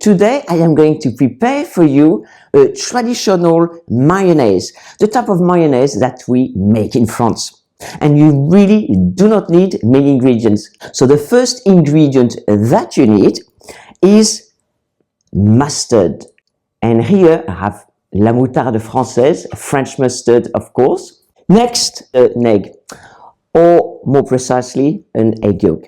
today I am going to prepare for you a traditional mayonnaise, the type of mayonnaise that we make in France. And you really do not need many ingredients. So the first ingredient that you need is mustard. And here I have la moutarde française, French mustard, of course. Next, an egg, or more precisely, an egg yolk.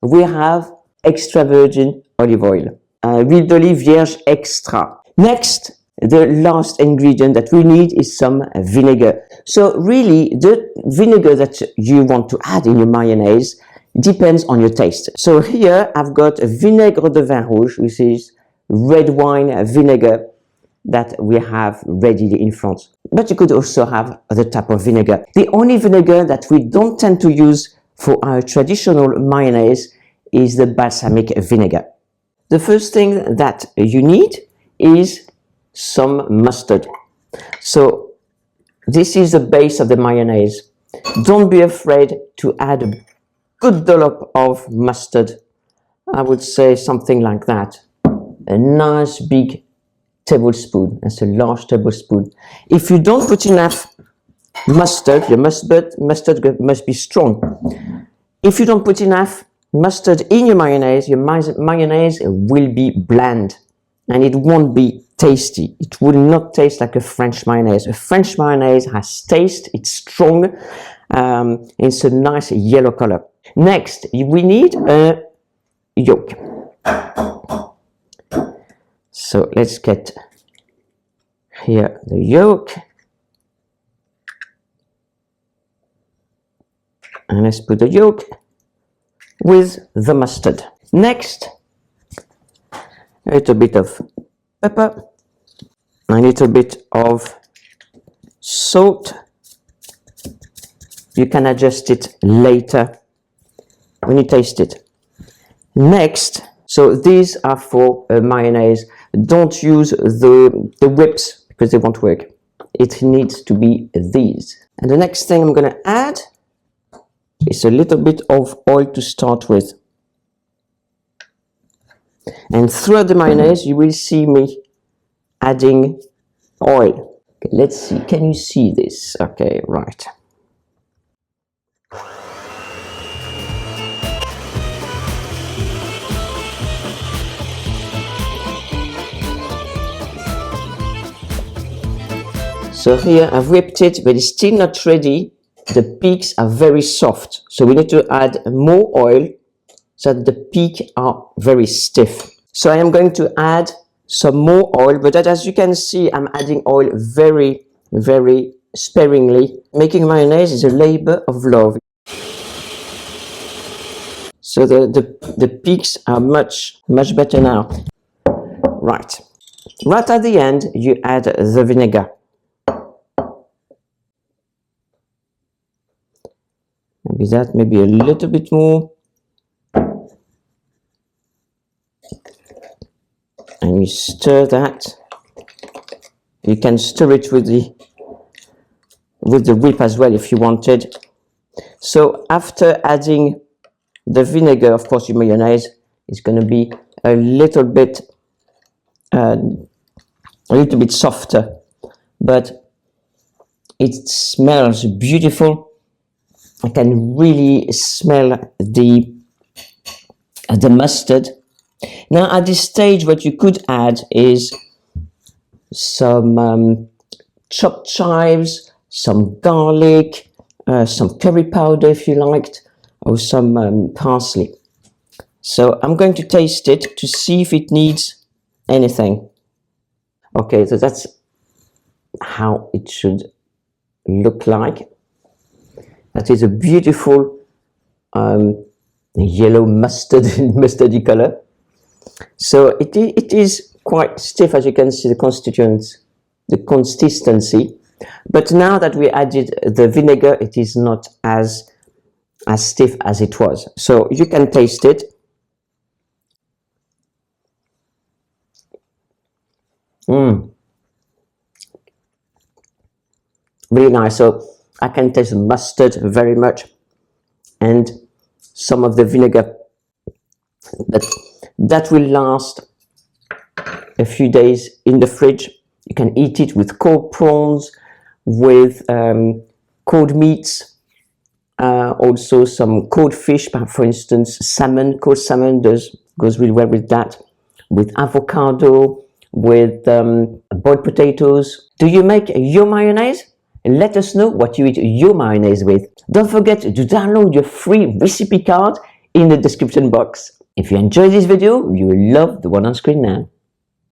We have extra virgin olive oil, huile d'olive vierge extra. Next, the last ingredient that we need is some vinegar. So really, the vinegar that you want to add in your mayonnaise depends on your taste. So here I've got a vinaigre de vin rouge, which is red wine vinegar that we have ready in France. But you could also have other type of vinegar. The only vinegar that we don't tend to use for our traditional mayonnaise is the balsamic vinegar. The first thing that you need is some mustard. So this is the base of the mayonnaise. Don't be afraid to add a good dollop of mustard. I would say something like that. A nice big tablespoon. That's a large tablespoon. If you don't put enough mustard, your mustard must be strong. If you don't put enough mustard in your mayonnaise will be bland and it won't be tasty. It will not taste like a French mayonnaise. A French mayonnaise has taste, it's strong, it's a nice yellow color. Next, we need a yolk. So let's get here the yolk. And let's put the yolk with the mustard. Next, a little bit of pepper, a little bit of salt. You can adjust it later when you taste it. Next, so these are for mayonnaise. Don't use the whips because they won't work. It needs to be these. And the next thing I'm going to add is a little bit of oil to start with. And throughout the mayonnaise, you will see me adding oil. Okay, let's see. Can you see this? Okay, right. So here I've whipped it, but it's still not ready. The peaks are very soft. So we need to add more oil so that the peaks are very stiff. So I am going to add some more oil, but as you can see, I'm adding oil very, very sparingly. Making mayonnaise is a labor of love. So the peaks are much better now. Right. Right at the end, you add the vinegar. Maybe that, maybe a little bit more. And you stir that. You can stir it with the whip as well if you wanted. So after adding the vinegar, of course, your mayonnaise is going to be a little bit softer, but it smells beautiful. I can really smell the mustard. Now at this stage, what you could add is some chopped chives, some garlic, some curry powder if you liked, or some parsley. So I'm going to taste it to see if it needs anything. Okay, so that's how it should look like. That is a beautiful yellow mustardy color. So it is quite stiff, as you can see, the consistency. But now that we added the vinegar, it is not as stiff as it was. So you can taste it. Really nice. So I can taste the mustard very much and some of the vinegar, but that will last a few days in the fridge. You can eat it with cold prawns, with cold meats, also some cold fish, for instance, salmon. Cold salmon goes really well with that, with avocado, with boiled potatoes. Do you make your mayonnaise? Let us know what you eat your mayonnaise with. Don't forget to download your free recipe card in the description box. If you enjoyed this video, you will love the one on screen now.